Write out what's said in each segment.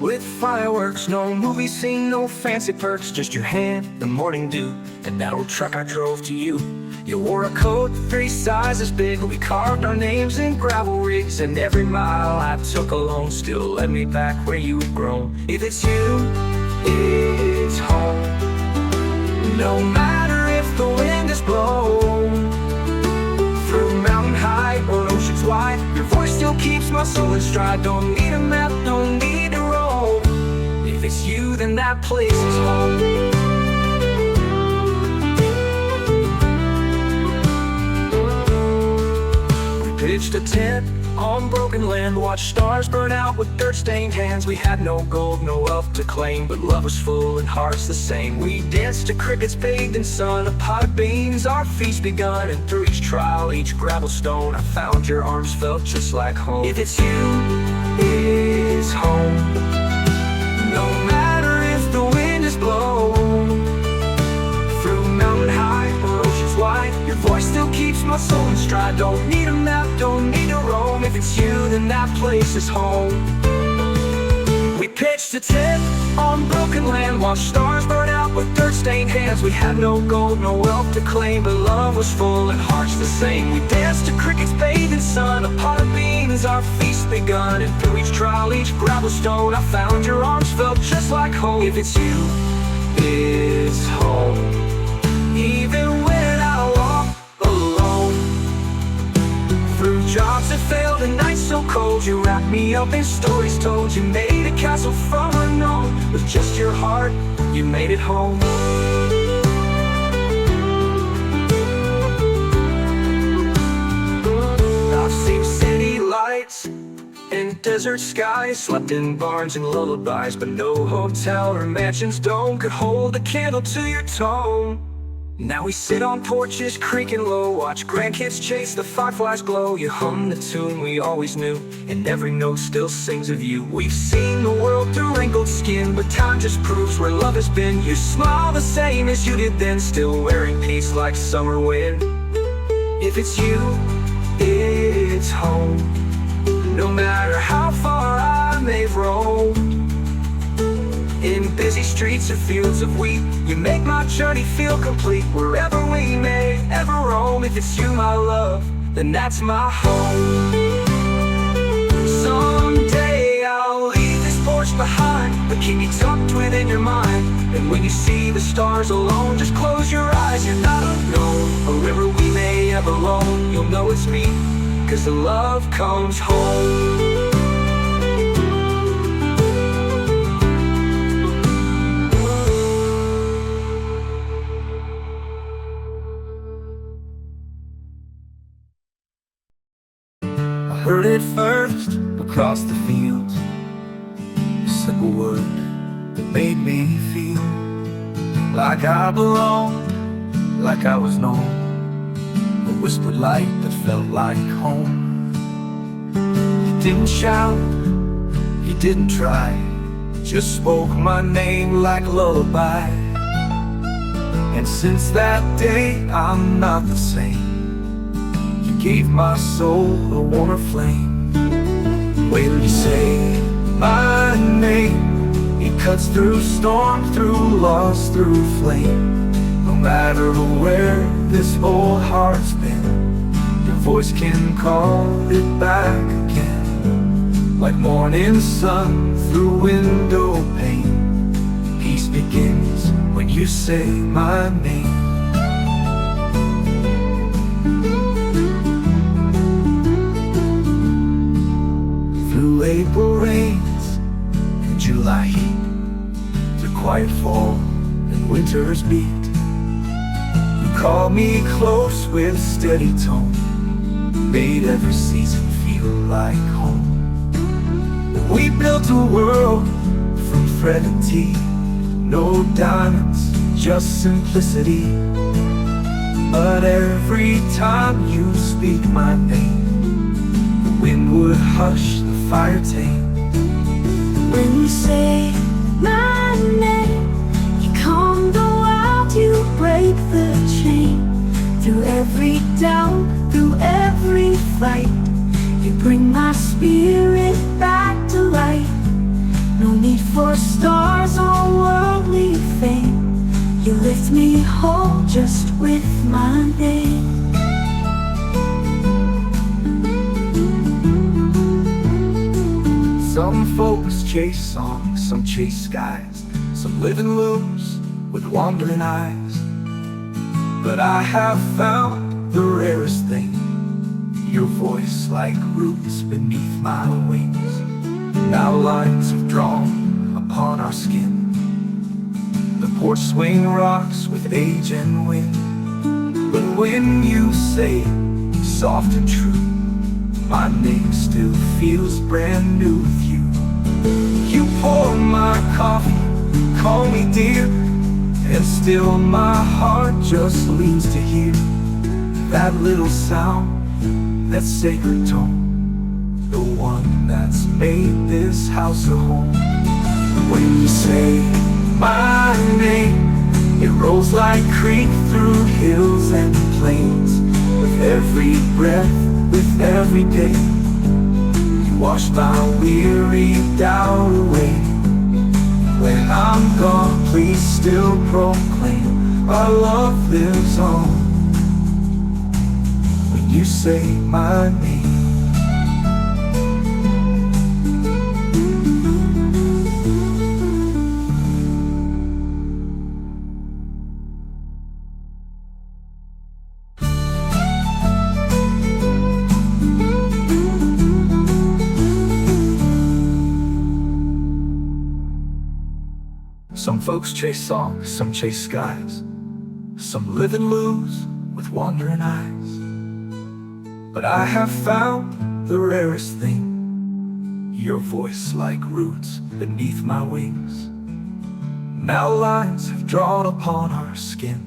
With fireworks, no movie scene, no fancy perks, just your hand, the morning dew, and that old truck I drove to you. You wore a coat 3 sizes big, we carved our names in gravel rigs, and every mile I took alone still led me back where you had grown. If it's you, it's home. No matter if the wind is blown, through mountain high or oceans wide, your voice still keeps my soul in stride. Don't need a map, don't need to roam. If it's you, then that place is home. Pitched a tent on broken land, watched stars burn out with dirt-stained hands. We had no gold, no wealth to claim, but love was full and hearts the same. We danced to crickets bathed in sun, a pot of beans, our feast begun. And through each trial, each gravel stone, I found your arms felt just like home. If it's you, it's home. No matter if the wind is blown, through mountain high or oceans wide, your voice still keeps my soul in stride. Don't need a map, don't need to roam. If it's you, then that place is home. We pitched a tent on broken land, watched stars burn out with dirt-stained hands. We had no gold, no wealth to claim, but love was full and hearts the same. We danced to crickets bathed in sun, a pot of beans, our feast begun. And through each trial, each gravel stone, I found your arms felt just like home. If it's you, it's home. Even when I walk alone, through jobs that failed and nights so cold, you wrapped me up in stories told. You made a castle from unknown. With just your heart, you made it home. I've seen city lights and desert skies, slept in barns and lullabies, but no hotel or mansions dome could hold a candle to your tone. Now we sit on porches creaking low, watch grandkids chase the fireflies glow. You hum the tune we always knew, and every note still sings of you. We've seen the world through wrinkled skin, but time just proves where love has been. You smile the same as you did then, still wearing peace like summer wind. If it's you, it's home. No matter how far I may roam, in busy streets or fields of wheat, you make my journey feel complete. Wherever we may ever roam, if it's you, my love, then that's my home. Someday I'll leave this porch behind, but keep me tucked within your mind. And when you see the stars alone, just close your eyes, you're not alone. A river we may ever roam, you'll know it's me, 'cause the love comes home. Heard it first across the fields, a simple word that made me feel like I belonged, like I was known, a whispered light that felt like home. You didn't shout, you didn't try, just spoke my name like a lullaby. And since that day I'm not the same. Gave my soul a warmer flame. Wait till you say my name. It cuts through storm, through loss, through flame. No matter where this old heart's been, your voice can call it back again. Like morning sun through window pane, peace begins when you say my name. Through April rains and July heat, the quiet fall and winter's beat, you call me close with steady tone, made every season feel like home. We built a world from thread and tea, no diamonds, just simplicity. But every time you speak my name, the wind would hush, fire tame. When you say my name, you calm the wild, you break the chain. Through every doubt, through every fight, you bring my spirit back to life. No need for stars or worldly fame. You lift me whole just with my name. Some folks chase songs, some chase skies, some live and lose with wandering eyes. But I have found the rarest thing, your voice like roots beneath my wings. Now lines have drawn upon our skin. The porch swing rocks with age and wind. But when you say soft and true, my name still feels brand new with you. You pour my coffee, call me dear, and still my heart just leans to hear that little sound, that sacred tone, the one that's made this house a home. When you say my name, it rolls like creek through hills and plains. With every breath, with every day, you wash my weary doubt away. When I'm gone, please still proclaim our love lives on. When you say my name. Some folks chase songs, some chase skies, some live and lose with wandering eyes. But I have found the rarest thing, your voice like roots beneath my wings. Now lines have drawn upon our skin.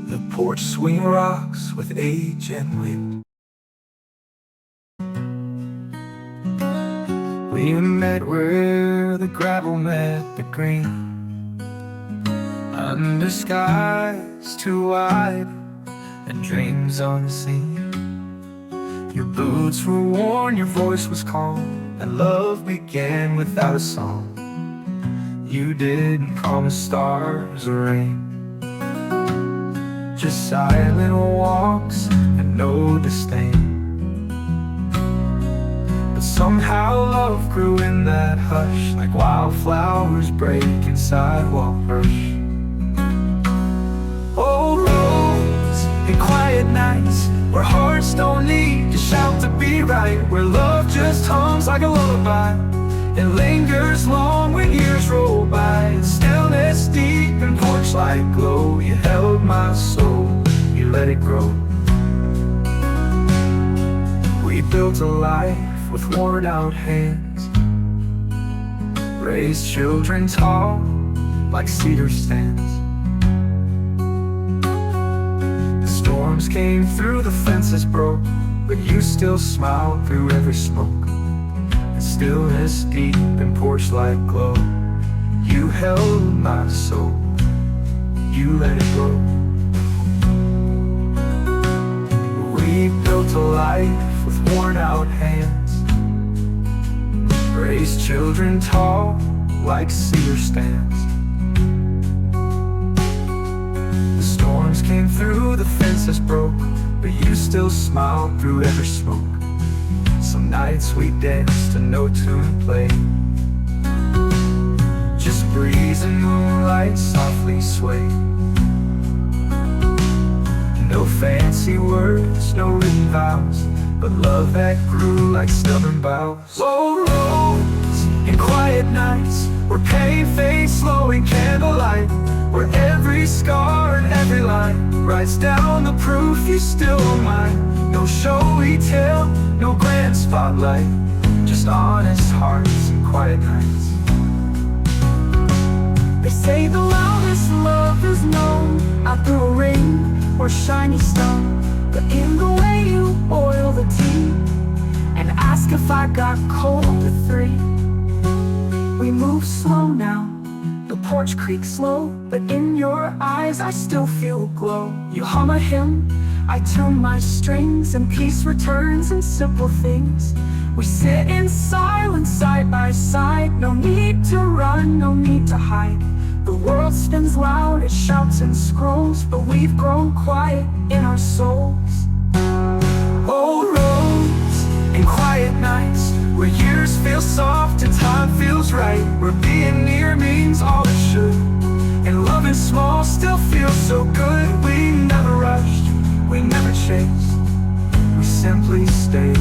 The porch swing rocks with age and wind. We met where the gravel met the green, under skies too wide and dreams unseen. Your boots were worn, your voice was calm, and love began without a song. You didn't promise stars or rain, just silent walks and no disdain. Somehow love grew in that hush, like wildflowers break in sidewalk brush. Old roads and quiet nights, where hearts don't need to shout to be right, where love just hums like a lullaby and lingers long when years roll by. In stillness deep and porch light glow, you held my soul, you let it grow. We built a life with worn out hands, raised children tall like cedar stands. The storms came through, the fences broke, but you still smiled through every smoke. And stillness deep and porch light glow, you held my soul, you let it grow. We built a life with worn out hands, raised children tall like cedar stands. The storms came through, the fences broke, but you still smiled through every smoke. Some nights we danced to no tune played, just breeze and moonlight softly swayed. No fancy words, no written vows, but love that grew like stubborn boughs. Slow roads and quiet nights, where pain fades slow in candlelight, where every scar and every line writes down the proof you still are mine. No showy tale, no grand spotlight, just honest hearts and quiet nights. They say the loudest love is known out through a ring or shiny stone, but in the way you boil the tea and ask if I got cold at 3. We move slow now, the porch creaks slow, but in your eyes I still feel glow. You hum a hymn, I tune my strings and peace returns in simple things. We sit in silence side by side. No need to run, no need to hide. The world spins loud, it shouts and scrolls, but we've grown quiet in our souls. Old roads and quiet nights, where years feel soft and time feels right, where being near means all it should, and loving small still feels so good. We never rushed, we never chased, we simply stayed,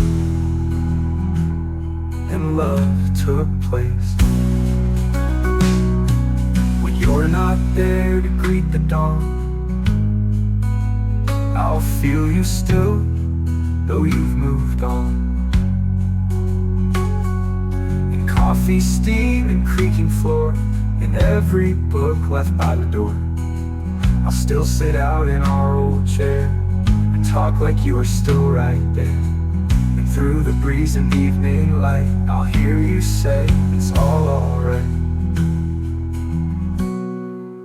and love took place. When you're not there to greet the dawn, I'll feel you still, though you've moved on. And coffee steam and creaking floor, in every book left by the door, I'll still sit out in our old chair and talk like you are still right there. And through the breeze and evening light, I'll hear you say it's all alright.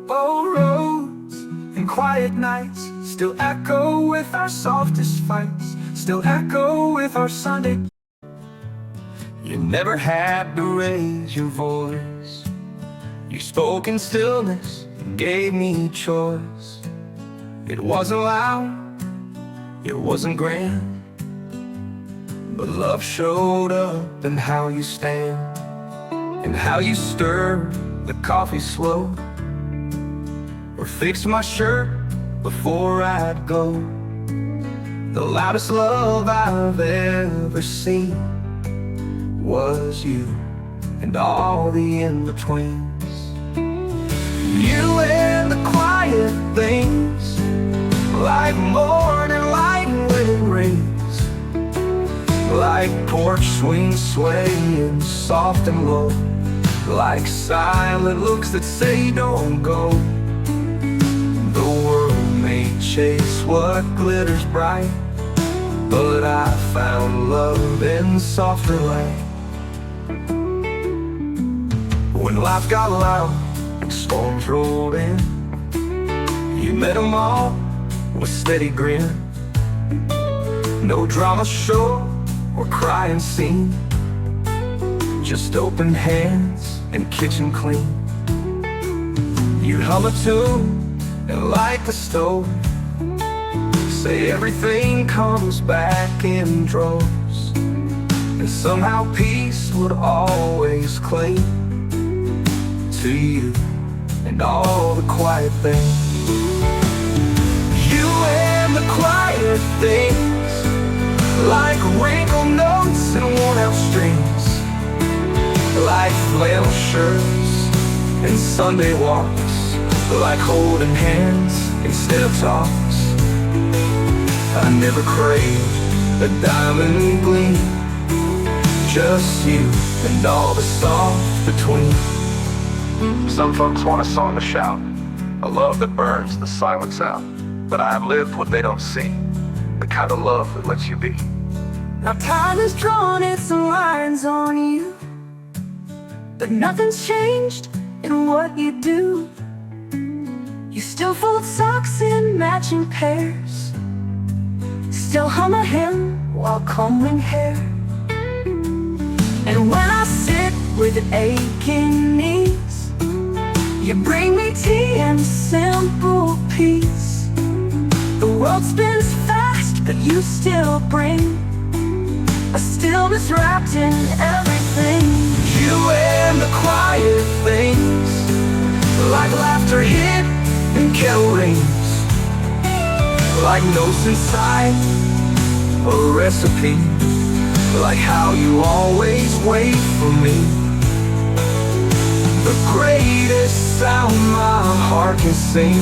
Old roads and quiet nights still echo with our softest fights, still echo with our Sunday. You never had to raise your voice, you spoke in stillness and gave me choice. It wasn't loud, it wasn't grand, but love showed up in how you stand, and how you stir the coffee slow, or fix my shirt before I'd go. The loudest love I've ever seen was you, and all the in-betweens. You and the quiet things, like morning light when it rains, like porch swings swaying soft and low, like silent looks that say don't go. The world may chase what glitters bright, but I found love in softer light. When life got loud and storms rolled in, you met them all with steady grin. No drama show or crying scene, just open hands and kitchen clean. You'd hum a tune and light the stove, say everything comes back in droves, and somehow peace would always cling to you and all the quiet things. You and the quiet things, like wrinkled notes and worn out strings, like flannel shirts and Sunday walks, like holding hands instead of talks. I never craved a diamond gleam, just you and all the soft between. Some folks want a song to shout, a love that burns the silence out, but I have lived what they don't see, the kind of love that lets you be. Now time has drawn its lines on you, but nothing's changed in what you do. You still fold socks in matching pairs, still hum a hymn while combing hair. And when I sit with aching knees, you bring me tea and simple peace. The world spins fast, but you still bring a stillness wrapped in everything. You and the quiet things, like laughter hid in kettle rings, like notes inside a recipe, like how you always wait for me. The greatest sound my heart can sing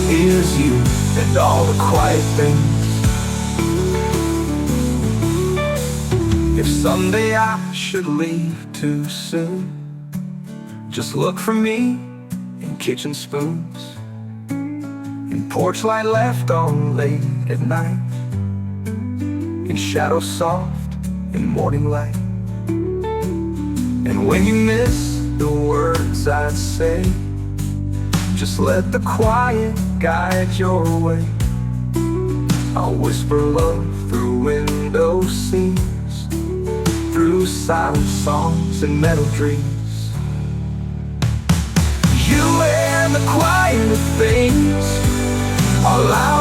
is you and all the quiet things. If someday I should leave too soon, just look for me in kitchen spoons, in porch light left on late at night, in shadow soft in morning light. And when you miss the words I'd say, just let the quiet guide your way. I'll whisper love through window scenes, through silent songs and metal dreams. You and the quieter things, our lives